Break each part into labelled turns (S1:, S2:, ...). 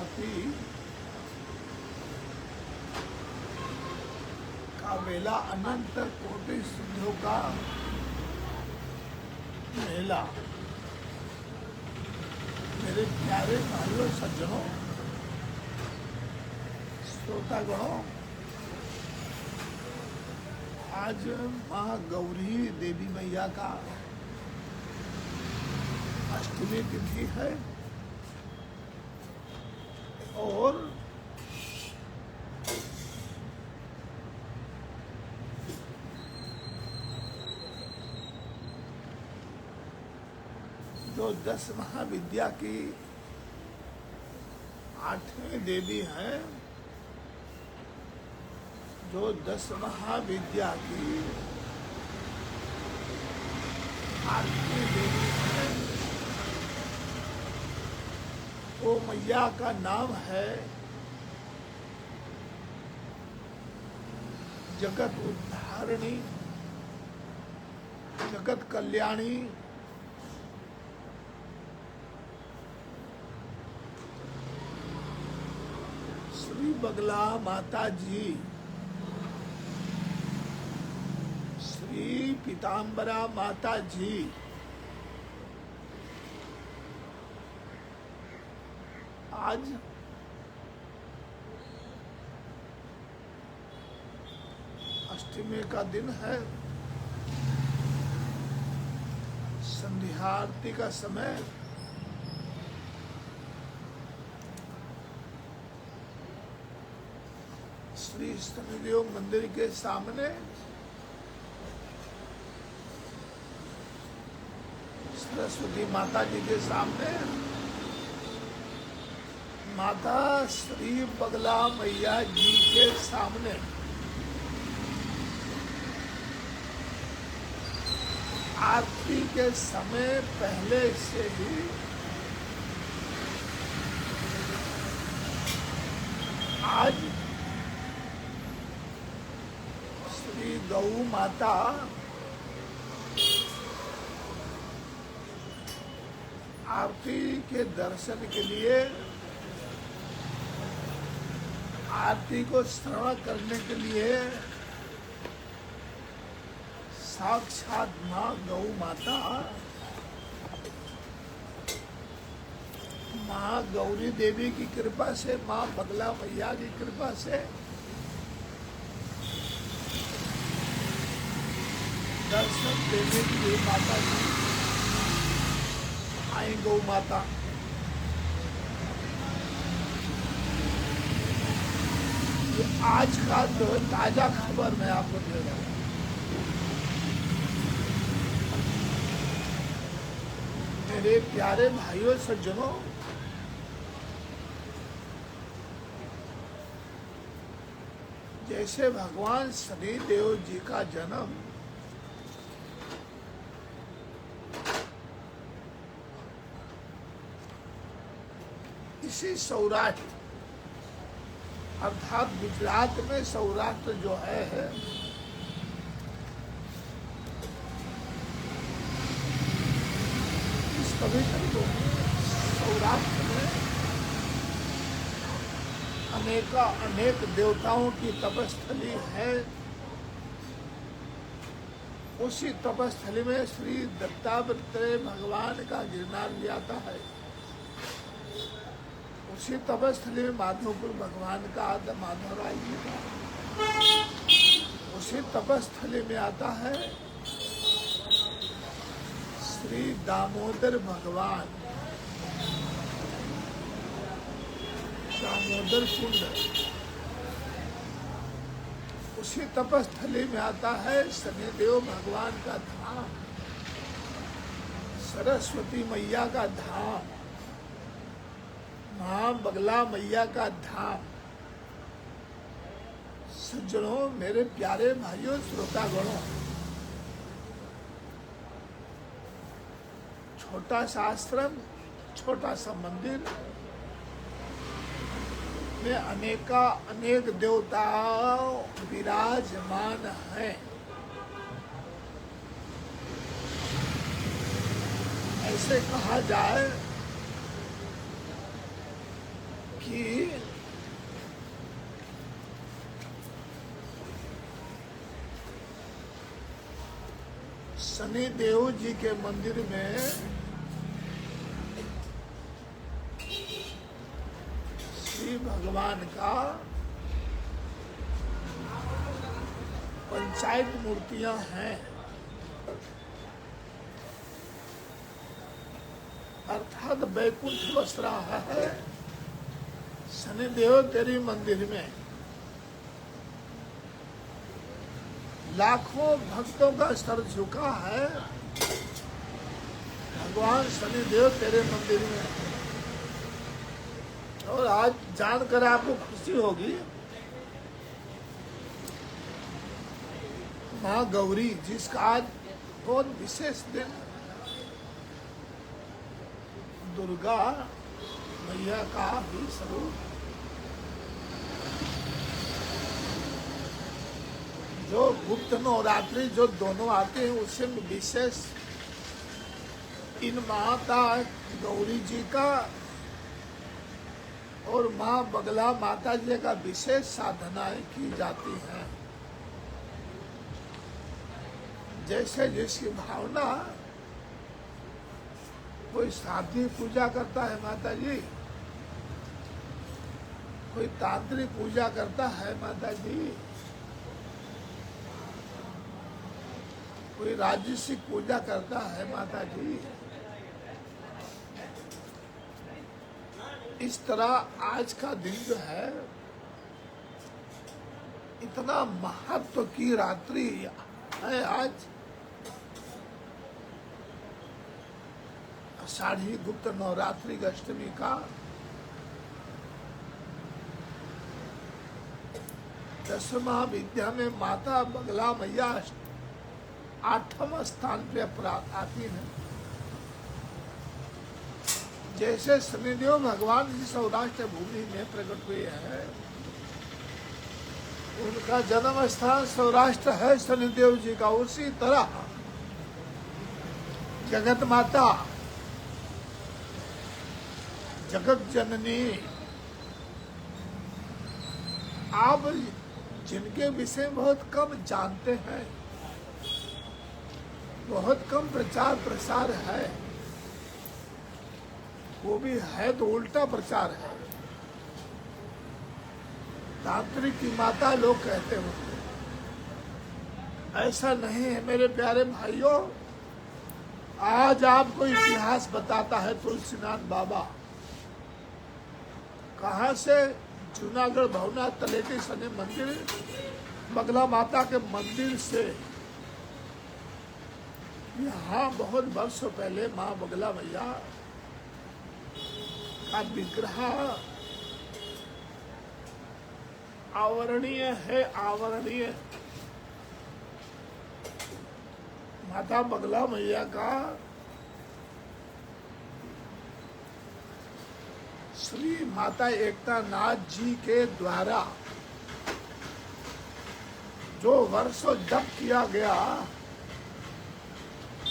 S1: आरती का वेला अनंत कोटि सिद्धों का मेला। मेरे प्यारे भाइयों सज्जनों श्रोतागणों, आज माँ गौरी देवी मैया का अष्टमी तिथि है और जो 10 महाविद्या की 8वीं देवी है, जो 10 महाविद्या की 8वीं देवी है, वो मैया का नाम है जगत उद्धारिणी, जगत कल्याणी, श्री बगला माता जी, श्री पीताम्बरा माता जी, आज अष्टमी का दिन है। संध्या आरती का समय श्री शनिदेव मंदिर के सामने सरस्वती माता जी के सामने माता श्री बगला मैया जी के सामने आरती के समय पहले से ही आज श्री गौ माता आरती के दर्शन के लिए, आरती को श्रवण करने के लिए साक्षात माँ गौ माता, माँ गौरी देवी की कृपा से, माँ बगला मैया की कृपा से दर्शन देने के लिए माता जी आई। गौ माता आज का तो ताजा खबर मैं आपको दे रहा हूँ। मेरे प्यारे भाइयों सज्जनों, जैसे भगवान शनिदेव जी का जन्म इसी सौराष्ट्र अर्थात गुजरात में, सौराष्ट्र जो है इस पवित्र सौराष्ट्र में अनेक देवताओं की तपस्थली है। उसी तपस्थली में श्री दत्तात्रेय भगवान का गिरनार भी आता है। उसी तपस्थली में माधोपुर भगवान का माधवराय जी का, उसी तपस्थली में आता है श्री दामोदर भगवान, दामोदर कुंड। उसी तपस्थली में आता है शनिदेव भगवान का धाम, सरस्वती मैया का धाम, माँ बगला मैया का धाम। सज्जनों, मेरे प्यारे भाइयों श्रोतागणों, छोटा सा आश्रम, छोटा सा मंदिर में अनेक देवता विराजमान हैं। ऐसे कहा जाए कि शनिदेव जी के मंदिर में श्री भगवान का पंचायत मूर्तियां हैं, अर्थात वैकुंठ बस रहा है शनिदेव तेरी मंदिर में। लाखों भक्तों का सर झुका है भगवान शनिदेव तेरे मंदिर में। और आज जानकर आपको खुशी होगी, माँ गौरी जिसका आज बहुत विशेष दिन, दुर्गा मैया का भी स्वरूप, जो गुप्त नवरात्रि जो दोनों आते हैं उससे विशेष इन माता गौरी जी का और माँ बगला माता जी का विशेष साधनाएं की जाती हैं। जैसे जिसकी भावना, कोई साध्वी पूजा करता है माता जी, कोई तांत्रिक पूजा करता है माता जी, कोई राजसिक पूजा करता है माता जी। इस तरह आज का दिन जो है इतना महत्व की रात्रि है। आज आषाढ़ी गुप्त नवरात्रि अष्टमी का 10वां विद्या में माता बगला मैया 8वें स्थान पे अपराध आती है। जैसे शनिदेव भगवान जी सौराष्ट्र भूमि में प्रकट हुए हैं, उनका जन्म स्थान सौराष्ट्र है शनिदेव जी का, उसी तरह जगत माता जगत जननी आप जिनके विषय में बहुत कम जानते हैं, बहुत कम प्रचार प्रसार है, वो भी है तो उल्टा प्रचार है। तांत्रिक की माता लोग कहते होंगे, ऐसा नहीं है मेरे प्यारे भाइयों। आज आपको इतिहास बताता है तुलसीनाथ बाबा, कहाँ से? जूनागढ़ भवनाथ तलेटी सने मंदिर, बगला माता के मंदिर से। यहाँ बहुत वर्षों पहले माँ बगला मैया का विग्रह आवरणीय है, आवरणीय। माता बगला मैया का श्री माता एकता नाथ जी के द्वारा जो वर्षों जप किया गया,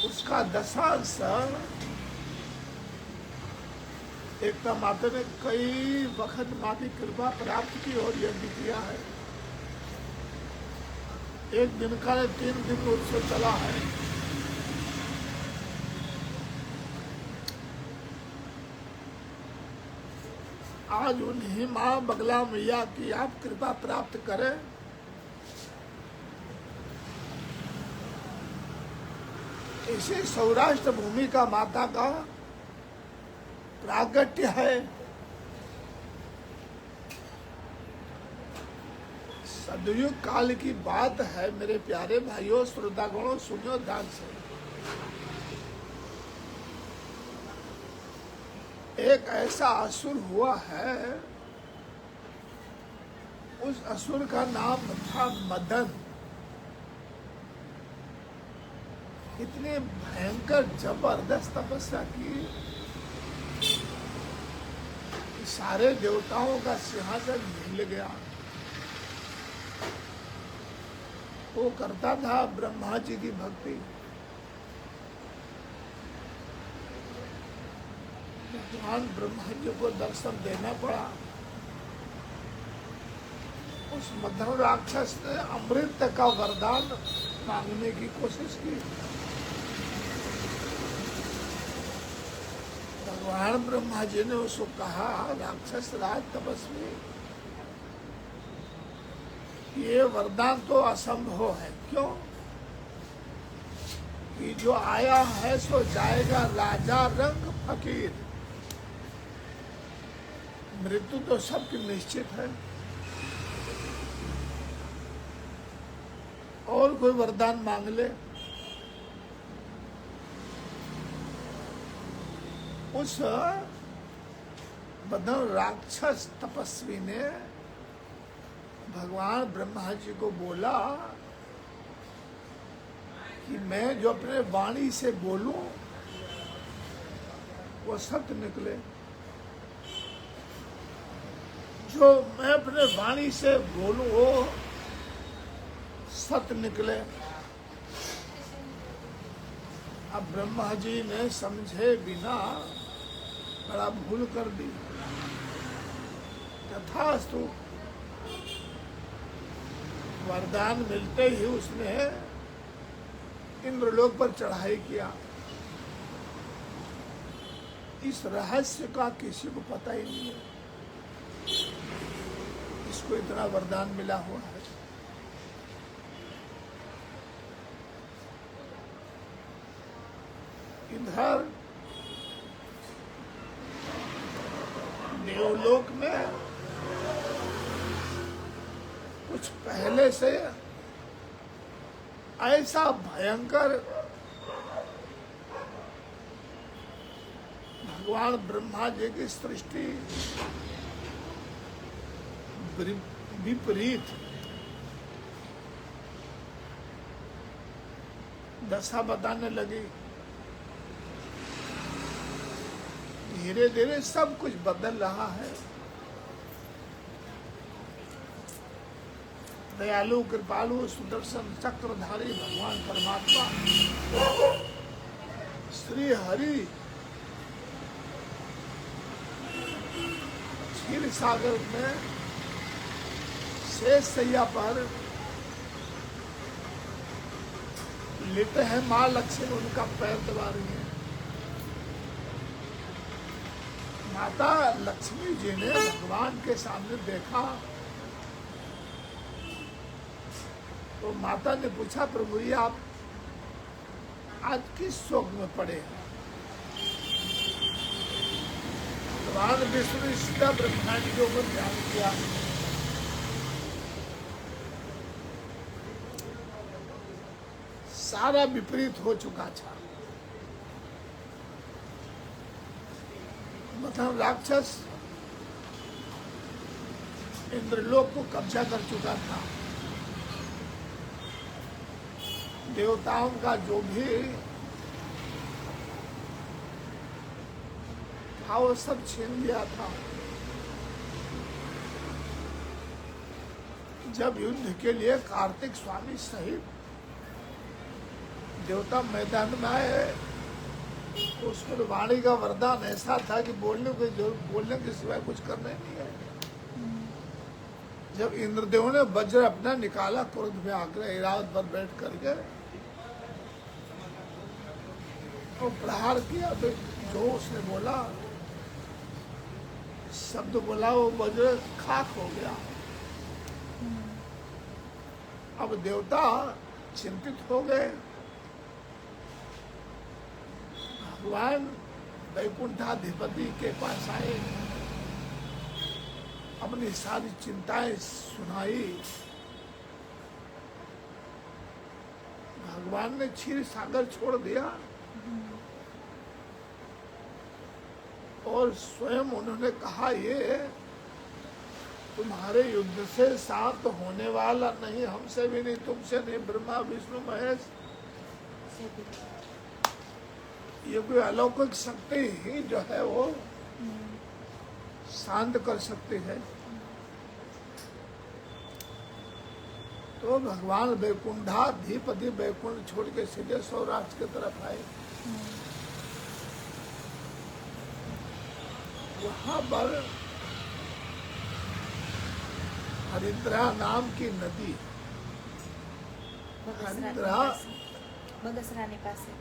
S1: उसका दशांश एकता माता ने कई वक्त माँ की कृपा प्राप्त की और यज्ञ किया है। एक दिन का 3 दिन उत्सव चला है। आज उन्हीं माँ बगला मैया की आप कृपा प्राप्त करें। इसी सौराष्ट्र भूमि का माता का प्रागट्य है। सदयुग काल की बात है मेरे प्यारे भाइयों, श्रोतागणों, सुनो ध्यान से। एक ऐसा असुर हुआ है, उस असुर का नाम था मदन। इतनी भयंकर जबरदस्त तपस्या की, सारे देवताओं का सिंहासन हिल गया। वो करता था ब्रह्मा जी की भक्ति। भगवान ब्रह्मा जी को दर्शन देना पड़ा। उस मध्यम राक्षस ने अमृत का वरदान मांगने की कोशिश की। भगवान ब्रह्मा जी ने उसको कहा, राक्षस राज तपस्वी, ये वरदान तो असंभव है। क्यों? कि जो आया है सो जाएगा, राजा रंग फकीर। मृत्यु तो सबकी निश्चित है। और कोई वरदान मांग ले। उस बदन राक्षस तपस्वी ने भगवान ब्रह्मा जी को बोला कि मैं जो अपने वाणी से बोलूं वो सत्य निकले। जो मैं अपने वाणी से बोलूं वो सत्य निकले। अब ब्रह्मा जी ने समझे बिना बड़ा भूल कर दी। तथास्तु वरदान मिलते ही उसने इंद्रलोक पर चढ़ाई किया। इस रहस्य का किसी को पता ही नहीं है, इसको इतना वरदान मिला हुआ है। इधर देवलोक में कुछ पहले से ऐसा भयंकर भगवान ब्रह्मा जी की सृष्टि विपरीत दशा बताने लगी। धीरे धीरे सब कुछ बदल रहा है। दयालु कृपालु सुदर्शन चक्रधारी भगवान परमात्मा श्री हरि क्षीर सागर में शेष सैया पर लेटे हैं। माँ लक्ष्मी उनका पैर दबा रही है। माता लक्ष्मी जी ने भगवान के सामने देखा तो माता ने पूछा, प्रभु जी आप आज किस शोक में पड़े हैं? भगवान विष्णु सीधा ब्रह्मा जी के ऊपर ध्यान किया। सारा विपरीत हो चुका था। मतलब राक्षस इंद्रलोक को कब्जा कर चुका था। देवताओं का जो भी था वो सब छीन लिया था। जब युद्ध के लिए कार्तिक स्वामी सहित देवता मैदान में आए तो उसमें वाणी का वरदान ऐसा था कि बोलने के सिवाय कुछ करना नहीं है। जब इंद्रदेव ने वज्र अपना निकाला, क्रोध में आकर ऐरावत पर बैठ करके तो प्रहार किया, तो जो उसने बोला शब्द बोला वो वज्र खाक हो गया। अब देवता चिंतित हो गए। भगवान वैकुंठाधिपति के पास आए, अपनी सारी चिंताएं सुनाई। भगवान ने क्षीर सागर छोड़ दिया और स्वयं उन्होंने कहा, ये तुम्हारे युद्ध से शांत होने वाला नहीं, हमसे भी नहीं, तुमसे नहीं, ब्रह्मा विष्णु महेश, ये कोई अलौकिक शक्ति ही जो है वो शांत कर सकती है। तो भगवान वैकुंठाधिपति वैकुंठ छोड़ के सीधे सौराष्ट्र की तरफ आए। वहां पर हरिद्रा नाम की नदी, हरिद्रा
S2: बगसरानी पास है।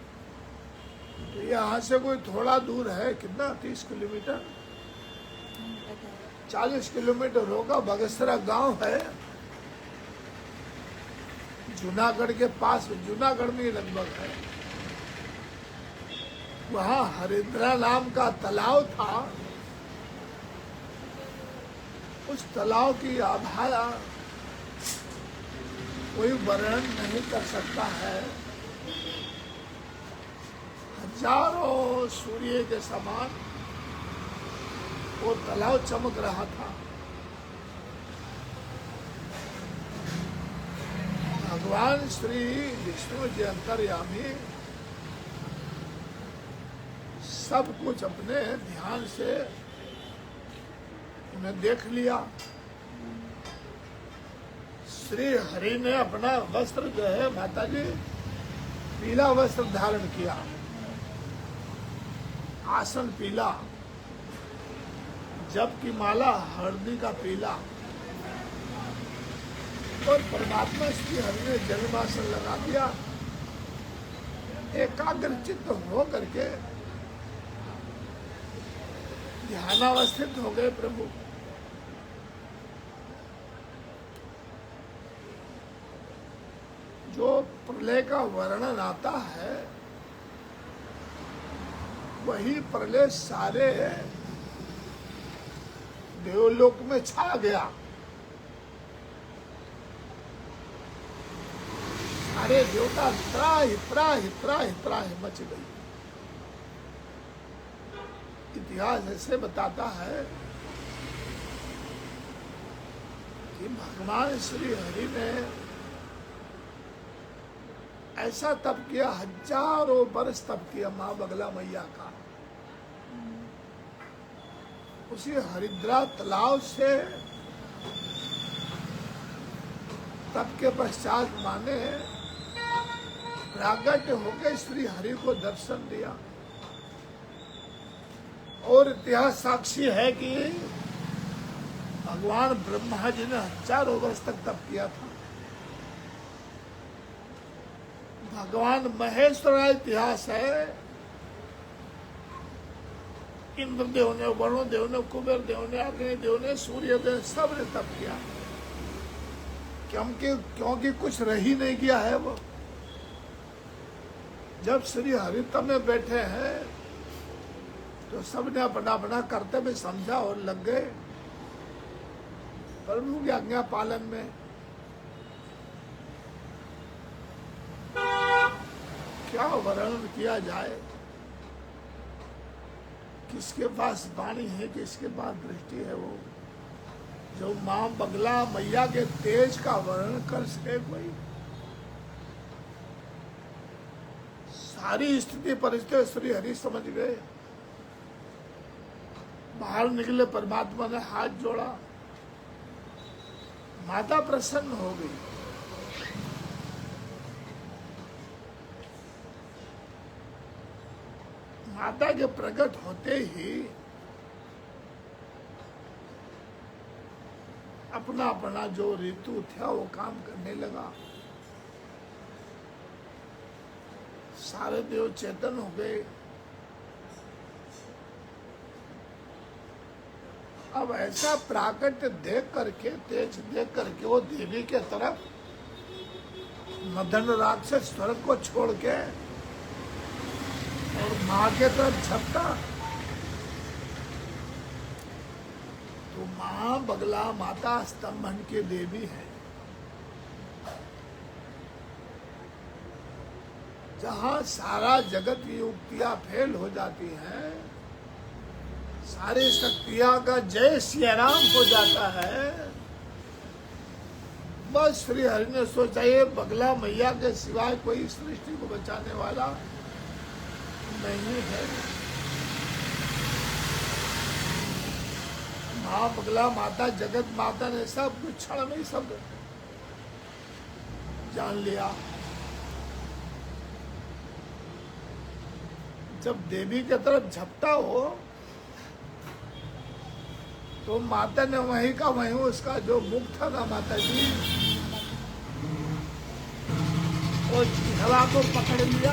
S1: तो यहाँ से कोई थोड़ा दूर है, कितना 30 किलोमीटर, 40 किलोमीटर होगा। बगसरा गांव है, जूनागढ़ के पास, जूनागढ़ में लगभग है। वहाँ हरिद्रा नाम का तालाब था। उस तालाब की आभा कोई वर्णन नहीं कर सकता है। हजारों सूर्य के समान वो तालाब चमक रहा था। भगवान श्री विष्णु जी अंतर्यामी सब कुछ अपने ध्यान से उन्हें देख लिया। श्री हरि ने अपना वस्त्र जो है माता जी पीला वस्त्र धारण किया, आसन पीला, जप की माला हल्दी का पीला, और परमात्मा श्री हरि ने जन्मासन लगा दिया। एकाग्र चित्त हो करके ध्यानावस्थित हो गए प्रभु। जो प्रलय का वर्णन आता है वही प्रलय सारे देवलोक में छा गया। सारे देवता त्राहि त्राहि त्राहि त्राहि मच गई। इतिहास ऐसे बताता है कि भगवान श्री हरि ने ऐसा तप किया, हजारों वर्ष तप किया माँ बगला मैया का। उसी हरिद्रा तालाब से तप के पश्चात माने प्राकट होकर श्री हरि को दर्शन दिया। और इतिहास साक्षी है कि भगवान ब्रह्मा जी ने हजारों वर्ष तक तप किया था। भगवान महेश्वर का इतिहास है, इंद्रदेव ने, वरुण देव ने, कुबेर देव ने, अग्नि देव ने, सूर्य देव, सब ने तप किया। क्योंकि कुछ रह ही नहीं गया है। वो जब श्री हरि तप में बैठे हैं तो सबने अपना अपना कर्तव्य समझा और लग गए प्रभु की आज्ञा पालन में। क्या वर्णन किया जाए, किसके पास वाणी है, किसके पास दृष्टि है। वो जो माँ बगला मैया के तेज का वर्णन कर सके कोई। सारी स्थिति परिस्थिति श्री हरि समझ गए। बाहर निकले, परमात्मा ने हाथ जोड़ा, माता प्रसन्न हो गई। माता के प्रकट होते ही अपना अपना जो ऋतु था वो काम करने लगा। सारे देव चेतन हो गए। अब ऐसा प्राकट देख करके, तेज देख करके वो देवी के तरफ मदन राक्षस स्वर्ग को छोड़ के और माँ के तरफ झपटा। तो माँ बगला माता स्तंभन की देवी है। जहाँ सारा जगत की युक्तियां फेल हो जाती हैं, सारी शक्तियां का जय सिया राम हो जाता है, बस श्री हरि ने सोचा ये बगला मैया के सिवाय कोई सृष्टि को बचाने वाला नहीं है। माँ बगला माता, जगत माता ने सब कुछ क्षण में सब जान लिया। जब देवी की तरफ झपटा हो तो माता ने वहीं का वहीं उसका जो मुख था ना माता जी, वो जिहवा को पकड़ लिया।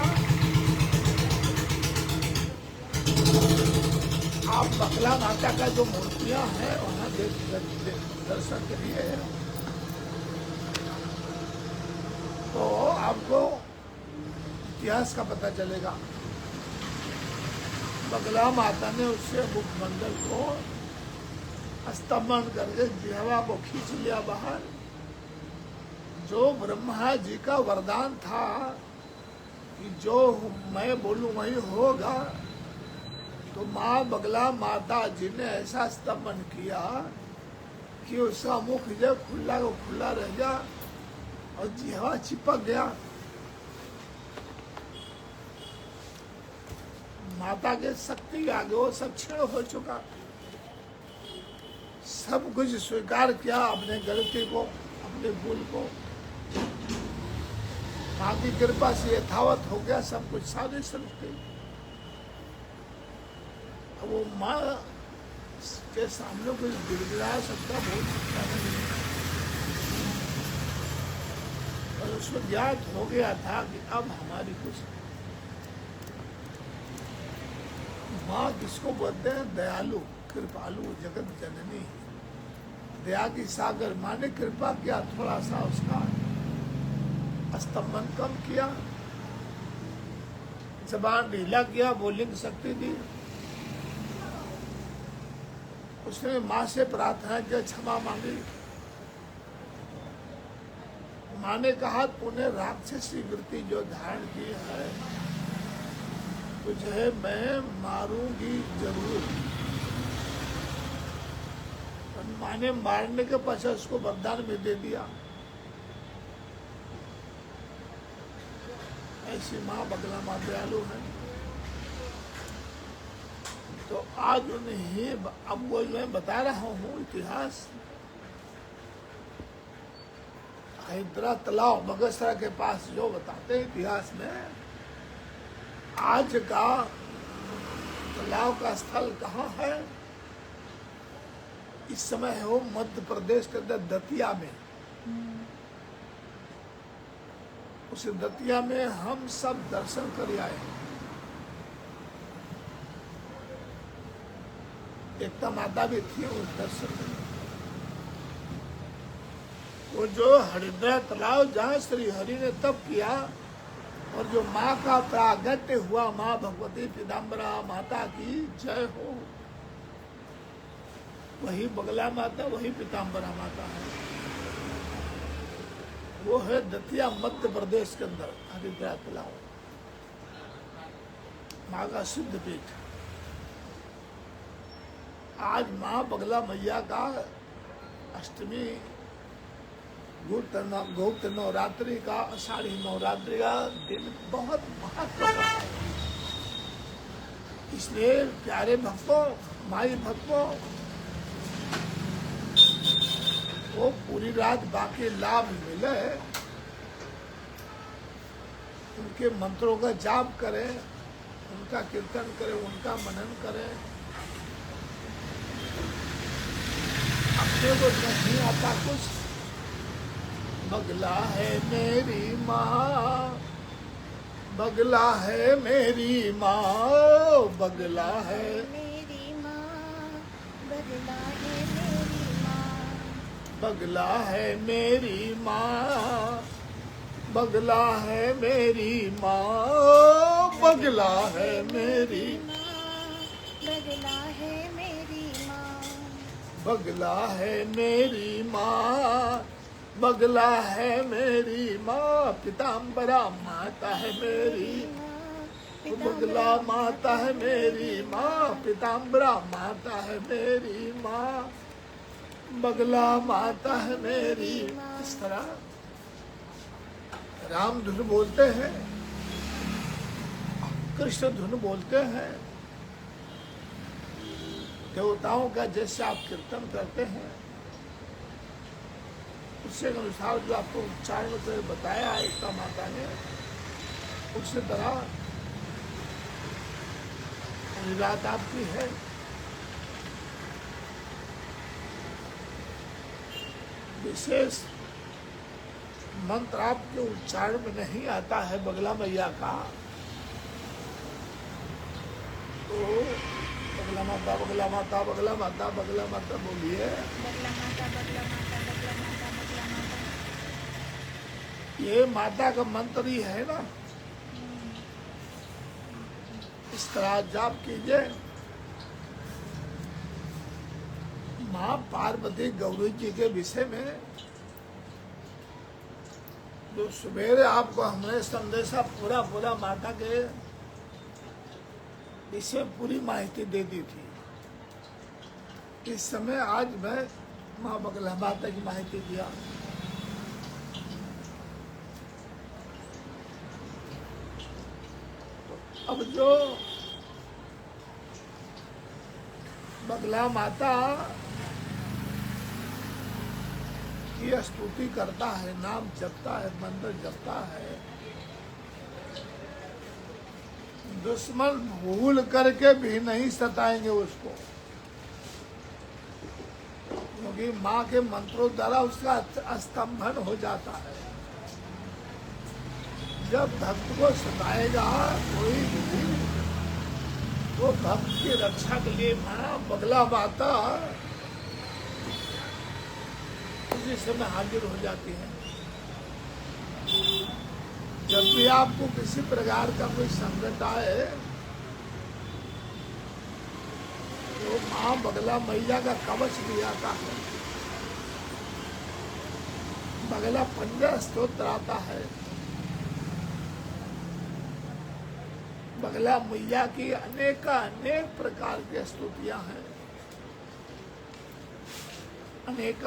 S1: आप बगला माता का जो मूर्तियां हैं वहां दर्शन करिए, तो आपको इतिहास का पता चलेगा। बगला माता ने उससे मुखमंडल को स्तंभन करके जिहवा को खींच लिया बाहर। जो ब्रह्मा जी का वरदान था कि जो मैं बोलूं वही होगा, तो माँ बगला माता जी ने ऐसा स्तंभन किया कि उसका मुख जब खुला को खुला रह गया और जिहवा चिपक गया। माता के शक्ति के आगे वो सब क्षीण हो चुका। सब कुछ स्वीकार किया, अपने गलती को, अपने भूल को। माँ की कृपा से यथावत हो गया, सब कुछ साधे समझ गई। अब वो माँ के सामने कुछ गिड़गिड़ा सकता, बोल सकता नहीं, और उसको ज्ञात हो गया था कि अब हमारी कुछ। माँ किसको बोलते हैं? दयालु, कृपालु, जगत जननी, दया की सागर। माँ ने कृपा किया, थोड़ा सा उसका स्तंभन कम किया, जबान ढीला किया, बोलने की शक्ति दी। उसने माँ से प्रार्थना की, क्षमा मांगी। माँ ने कहा तूने राक्षसी वृत्ति जो धारण की है, तुझे मैं मारूंगी जरूर। और माँ ने मारने के पश्चात उसको वरदान में दे दिया। ऐसी माँ बगला माँ दयालु है। तो आज उन्हें अब वो मैं बता रहा हूँ इतिहास। हैदरा तालाब बगसरा के पास जो बताते हैं इतिहास में, आज का तालाब का स्थल कहाँ है? इस समय है वो मध्य प्रदेश के अंदर दतिया में। उस दतिया में हम सब दर्शन कर आए। एकता माता भी थी उस दर्शन में। वो जो हरिद्रा तालाब जहाँ श्री हरि ने तप किया और जो माँ का प्रागट्य हुआ, माँ भगवती पीताम्बरा माता की जय हो, वही बगला माता, वही पीताम्बरा माता है। वो है दतिया मध्य प्रदेश के अंदर हरिद्रा तालाब, माँ का सिद्ध पीठ। आज माँ बगला मैया का अष्टमी गुप्त नवरात्रि का, आषाढ़ी नवरात्रि का दिन बहुत महत्व का है। इसलिए प्यारे भक्तों, माई भक्तों, वो पूरी रात बाकी लाभ मिले, उनके मंत्रों का जाप करें, उनका कीर्तन करें, उनका मनन करें। अपने को नहीं आता कुछ, बगला है मेरी माँ, बगला है मेरी माँ, बगला है
S2: मेरी माँ, बगला है मेरी माँ,
S1: बगला है मेरी माँ, बगला है मेरी माँ, बगला है मेरी
S2: बगला है मेरी माँ,
S1: बगला है मेरी माँ, बगला है मेरी माँ, पीताम्बरा माता है मेरी, बगला माता है मेरी माँ, पीताम्बरा माता है मेरी माँ, बगला माता है मेरी। इस तरह राम धुन बोलते हैं, कृष्ण धुन बोलते हैं। देवताओं का जैसे आप कीर्तन करते हैं, उसके अनुसार जो आपको उच्चारण से बताया एकता माता ने, उसी तरह बात आपकी है। विशेष मंत्र आपके उच्चारण में नहीं आता है बगला मैया का, तो बगला माता बगला माता बगला माता बगला माता बोलिए।
S2: बगला माता बगला माता बगला माता बगला माता।
S1: ये माता का मंत्र ही है ना, इस तरह जाप कीजिए। माँ पार्वती गौरी जी के विषय में जो सवेरे आपको हमने संदेशा पूरा पूरा माता के विषय पूरी माहिती दे दी थी, इस समय आज मैं माँ बगला माता की माहिती दिया। अब जो बगला माता की स्तुति करता है, नाम जपता है, मंत्र जपता है, दुश्मन भूल करके भी नहीं सताएंगे उसको, क्योंकि माँ के मंत्रों द्वारा उसका स्तंभन हो जाता है। जब भक्त को सताएगा कोई भी, वो भक्त की रक्षा के लिए माँ बगला माता उसी समय हाजिर हो जाती है। जब भी आपको किसी प्रकार का कोई संकट आए तो माँ बगला मैया का कवच भी आता है, बगला पंजा स्तोत्र आता है। बगला मैया की अनेक प्रकार की स्तुतियां हैं, अनेक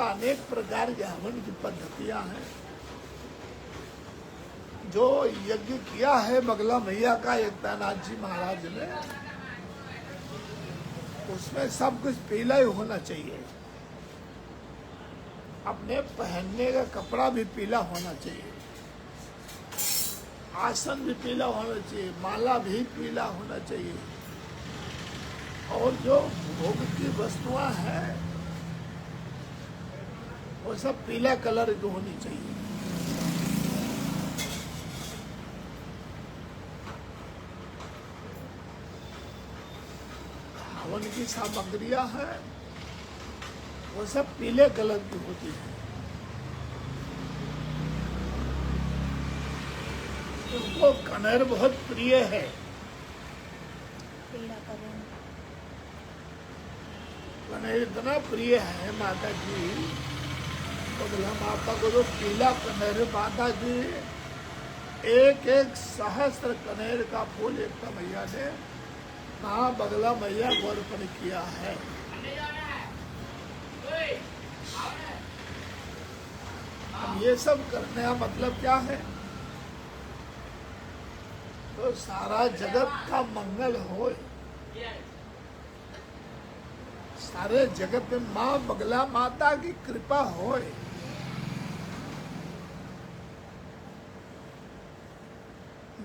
S1: प्रकार के हवन की पद्धतियां हैं। जो यज्ञ किया है बगला मैया का एकतानाथ जी महाराज ने, उसमें सब कुछ पीला ही होना चाहिए। अपने पहनने का कपड़ा भी पीला होना चाहिए, आसन भी पीला होना चाहिए, माला भी पीला होना चाहिए, और जो भोग की वस्तुआं हैं वो सब पीला कलर की होनी चाहिए। हवन की सामग्रियां हैं वो सब पीले कलर की होती है। उनको कनेर बहुत प्रिय है,
S2: पीला करें।
S1: कनेर इतना प्रिय है माता जी, बगला माता को जो पीला कनेर माता जी एक सहस्त्र कनेर का फूल एकता मैया ने माँ बगला मैया को अर्पण किया है। अब ये सब करने का मतलब क्या है? तो सारा जगत का मंगल हो, सारे जगत में माँ बगला माता की कृपा हो।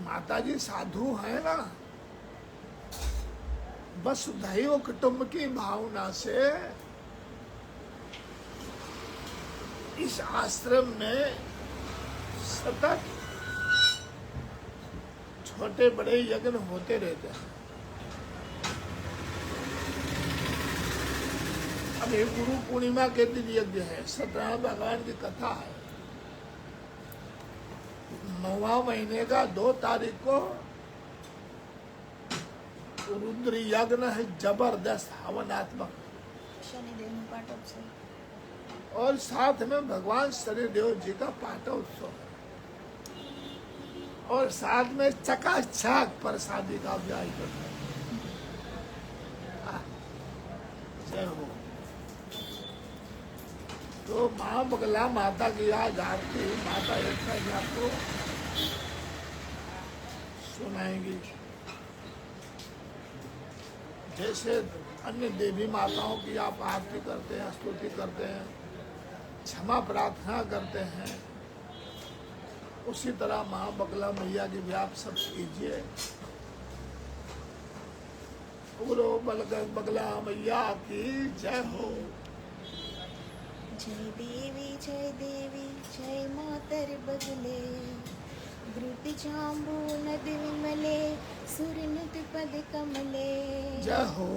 S1: माता जी साधु है ना, वसुधैव कुटुंब की भावना से इस आश्रम में सतत छोटे बड़े यज्ञ होते रहते हैं। अभी गुरु पूर्णिमा के दिन यज्ञ है, सत्यनारायण भगवान की कथा है। 9वां महीने का 2 तारीख को रुद्र यज्ञ है, जबरदस्त हवनात्मक,
S2: शनिदेव पाठोत्सव,
S1: और साथ में भगवान शनिदेव जी का पाठोत्सव है, और साथ में चकाचक प्रसादी का भी आयोजन है। जय हो। तो माँ बगला माता की आज आरती माता एकता जी आपको सुनाएंगी। जैसे अन्य देवी माताओं की आप आरती करते हैं, स्तुति करते हैं, क्षमा प्रार्थना करते हैं, उसी तरह माँ बगला मैया की भी आप सब कीजिए। बोलो बगला मैया की जय हो।
S2: जय देवी जय मातर बगले द्रुत जाम्बू नद विमले सुरनुत पद कमले
S1: जय हो।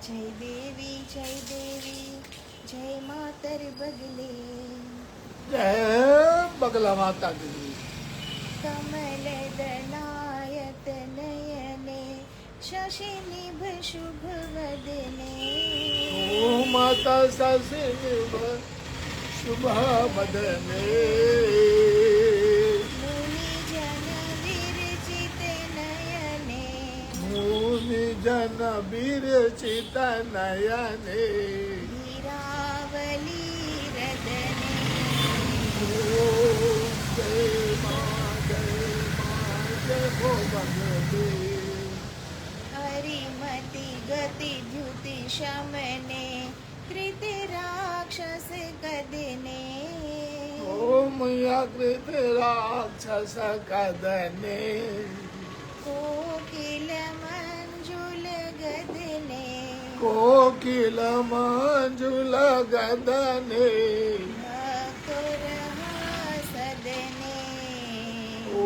S2: जय देवी जय मातर बगले
S1: जय बगला माता की।
S2: कमल दलायत नयने शशि निभ शुभ वदने
S1: ओ माता ससिव शुभ बदने
S2: मुनि जन विरचित नयने
S1: मुनि जन विरचित नयने
S2: वीरावली रदने
S1: ओम जय मां जय हो भगवती।
S2: हरिमति गति द्युति शमने कृत राक्षस कदने
S1: ओम यकृत राक्षस कदने
S2: कोकिल मंजुल गदने
S1: कोकिल मंजुल गदने
S2: भक्तुर सदने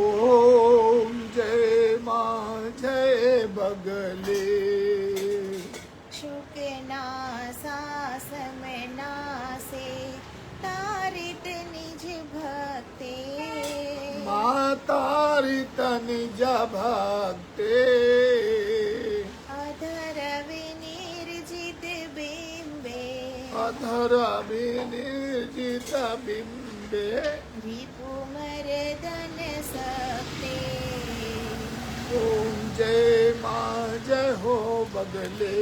S1: ओम जय मां जय बगले
S2: शुकनासा समनासे तारित निज भक्ते
S1: मातारित निज भक्ते
S2: अधर विनिर्जित बिंबे
S1: अधर विनिर्जित बिंबे
S2: रिपु मर्दन सकते
S1: ओम जय मां जय हो बगले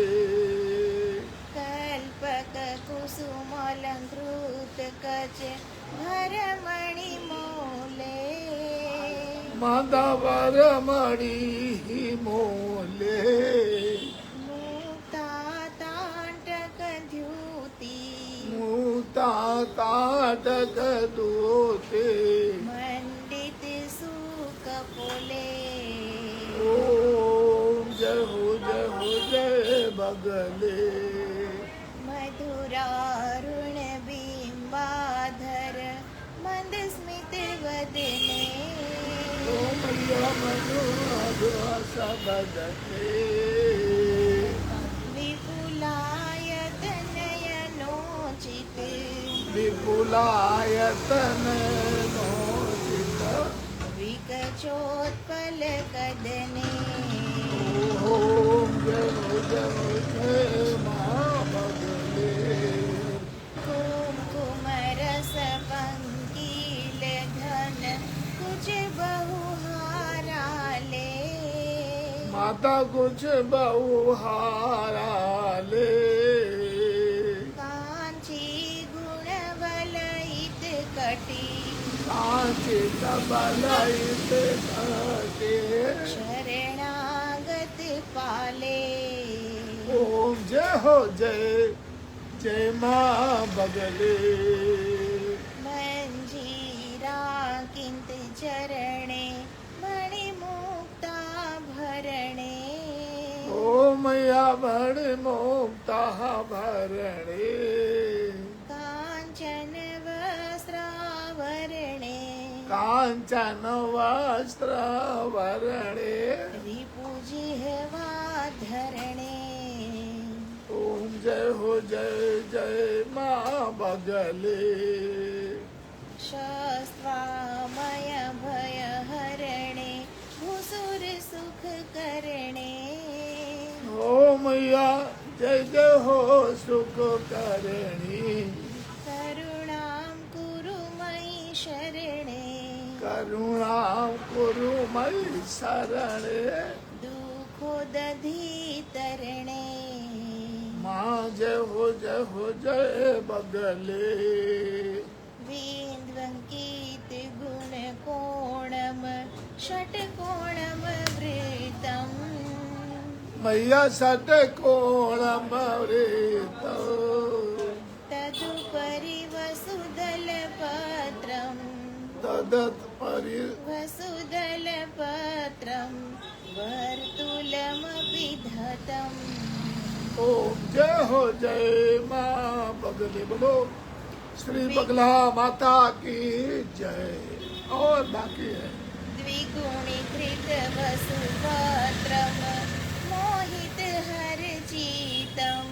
S2: कल्पक कुसुमलंकृत कच भरमणि मोले
S1: माधवर मणि मोले
S2: मुक्ता तांटक द्युति
S1: मुता ताटक दूते
S2: मंडित सुकपोले
S1: ओम जय हो जय बगले
S2: मधुरारुण बिंबाधर मंद स्मित वदने
S1: ओम मधुरस बदने
S2: विपुलायत नयनोचित
S1: विपुलायतन नोचित
S2: विकचोत्पल कदने
S1: ओम जय मां बगले
S2: कुमकुम रस पंकील घन कुछ बहुहाराले
S1: माता कुछ बहुहारा ले
S2: कांची गुणवलयित कटी
S1: कांची सबलयित घटे
S2: शरणागत पाले
S1: ओम जय हो जय मां बगले
S2: मंजीरा किंत चरणे मणिमुक्ता भरणे
S1: ओम या भण मुक्ता भरणे
S2: कांचन वस्त्रावरणे
S1: कांचन वस्त्र वरणे
S2: रिपुजिह्वा धरणे
S1: ओम जय हो जय मां बगले
S2: शस्त्रामय भय हरणे भूसुर सुख करणे
S1: ओम या जय हो सुख करणी
S2: करुणां कुरु मयि शरणे
S1: करुणा कुरु मयि शरणे
S2: दुःखोदधि तरणे
S1: मां जय हो जय बगले
S2: विन्द्वङ्कित गुण कोणम षट्कोणम वृतम्
S1: मैया षट्कोणम वृत
S2: तदुपरि वसुदलपत्रम्
S1: तदत्परि
S2: वसुदलपत्रं वर्तुलमपि धतम्
S1: ओम जय हो जय मां बगले बोलो श्री बगला माता की जय। और बाकी है
S2: द्विगुणीकृत वसुपत्रम मोहित हरचितम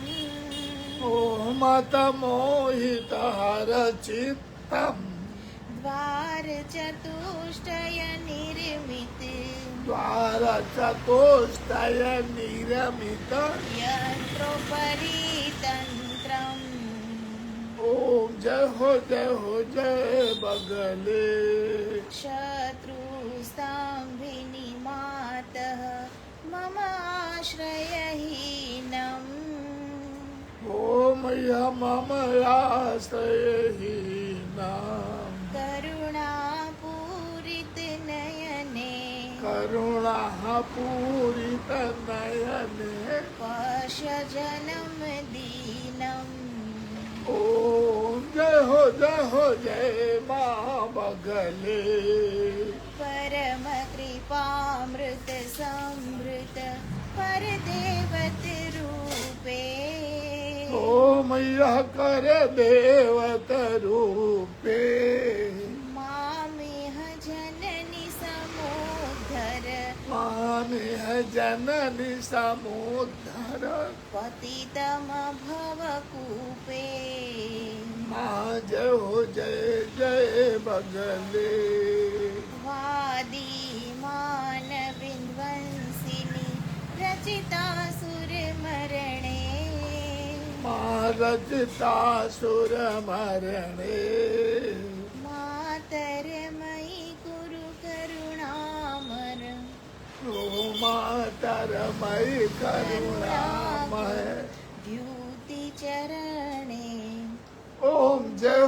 S1: ओ माता मोहित हरचित्तम
S2: द्वार चतुष्टय निर्मित
S1: द्वार चतुष्टय निर्मित
S2: यंत्रोपरि तंत्रम
S1: ओम जय हो जय बगले।
S2: शत्रु स्तंभिनी मातः मम आश्रयहीनम्
S1: ओम मम आश्रयहीना
S2: करुणापूरित नयने
S1: करुणा पूरित नयने
S2: पश्य जन्म दीनम्
S1: ओम जय हो जय माँ बगले।
S2: परम कृपामृत समृत पर देवत रूपे
S1: ओ मैया कर देवत रूपे
S2: मामेह जननी समुद्धर
S1: माने है जननी समुद्धर
S2: पतितम भवकूपे
S1: माँ जय हो जय बगले।
S2: वादीमान विध्वंसिनी रचिता सुरमरणे
S1: माँ रचिता सुर मरणे
S2: मातरमयी कुरु करुणामर
S1: ओ मातर मई करुणामय
S2: द्युति चरणे
S1: ओम जय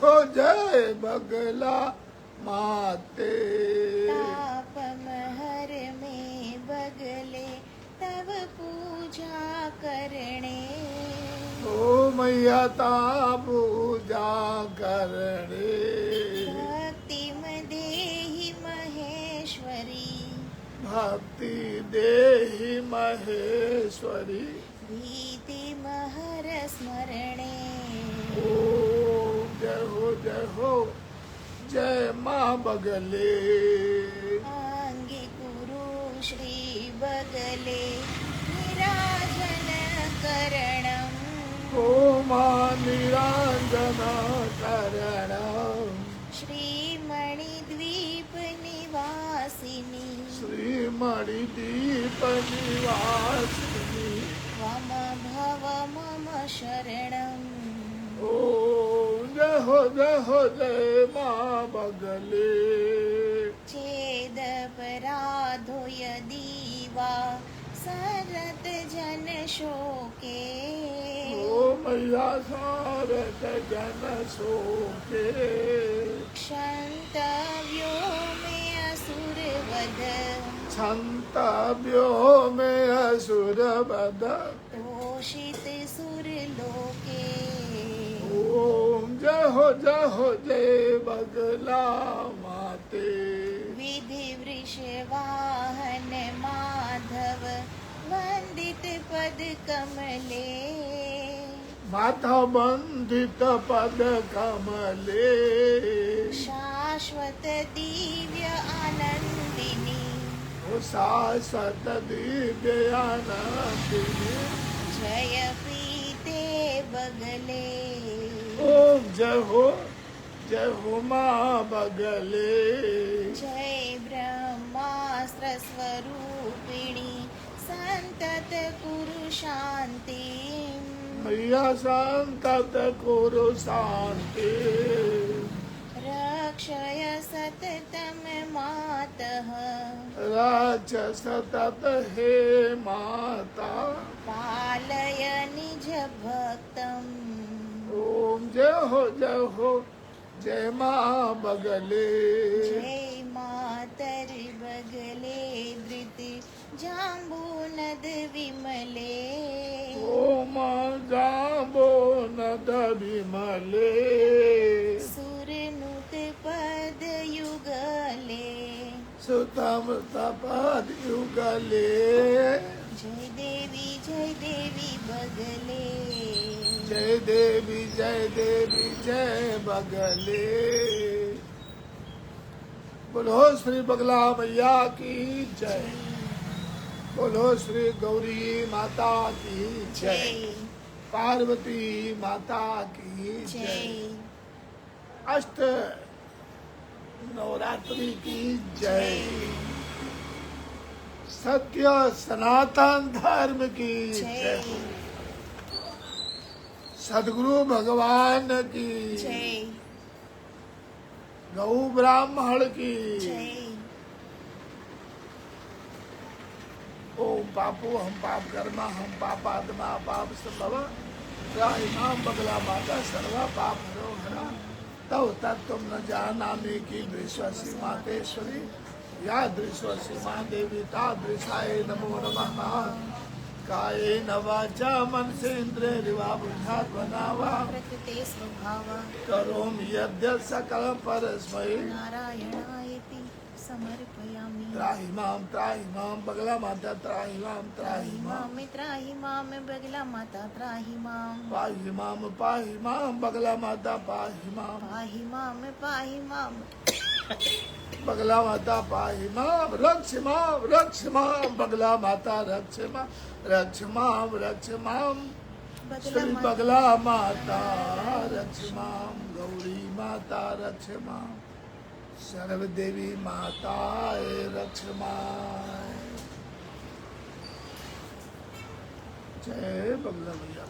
S1: हो जय बगला माते।
S2: तापमहर में बगले तव पूजा करणे
S1: ओ मैया ता पूजा करणे
S2: भक्तिम देहि महेश्वरी
S1: भक्ति देहि महेश्वरी
S2: भीतिमहर स्मरणे
S1: ओम जय हो जय माँ बगले।
S2: कुरु श्री बगले निराजन करणम्
S1: ओ माँ निरंजन करणम
S2: श्रीमणिद्वीप निवासिनी
S1: श्रीमणिदीप निवासिनी
S2: मम भव मम शरणम्
S1: ओम जय हो जय माँ बगले।
S2: चेदपराधो यदि वा सरत जन शोके
S1: ओ मैया सारत जन सोके
S2: क्षन्तव्यो मे असुरवध
S1: क्षन्तव्यो में असुर बद
S2: तोषित सुरलोके
S1: ओम जय हो जय बगला माते।
S2: विधि वृषवाहन माधव वंदित पद कमले
S1: माथा बंदित पद कमले
S2: शाश्वत दिव्य आनंदिनी
S1: ओ शाश्वत दिव्यानंदिनी
S2: जय पीते बगले
S1: ओम जय हो माँ बगले।
S2: जय ब्रह्मास्त्र स्वरूपिणी संतत कुरु शांति
S1: मैया संतत कुरु शांति
S2: रक्षय सततम मातः
S1: राज सतत हे माता
S2: पालय निज भक्तम्
S1: ओम जय हो जय माँ बगले।
S2: जय मातर बगले धृति जाम्बू नद विमले
S1: ओ माँ जाबो नद विमले
S2: सुरनुत पद युगले
S1: सुतम तपद युगले
S2: जय देवी बगले
S1: जय देवी जय देवी जय बगले। बोलो श्री बगला मैया की जय। बोलो श्री गौरी माता की जय। पार्वती माता की जय। अष्ट नवरात्रि की जय। सत्य सनातन धर्म की जय। सद्गुरु भगवान की
S2: जय।
S1: गौ ब्राह्मण की
S2: जय।
S1: ओम पापो हम पाप कर्मा हम पापात्मा पाप संभव इमाम बगला माता सर्वा पाप हरो हरा तव तत्व न जानामि की दृश्वसी मातेश्वरी या दृश्वसी माँ देवी तादृशाय नमो नमः। कायेन वाचा मनसेन्द्रियर्वा बुद्ध्यात्मना वा
S2: प्रकृते स्वभावा
S1: करोमि यद्यत् सकलं परस्मै
S2: नारायणायति समर्पयामि।
S1: त्राहि मां बगला माता त्राहि मां
S2: त्राहि मां बगला माता त्राहि मां
S1: पाहि मां बगला माता पाहि मां
S2: पाहि मां
S1: बगला माता पाहि मां रक्ष मां बगला माता रक्ष मां श्री बगला माता रक्ष मां गौरी माता रक्ष मां सर्व देवी माता रक्ष मां। जय बगला मैया।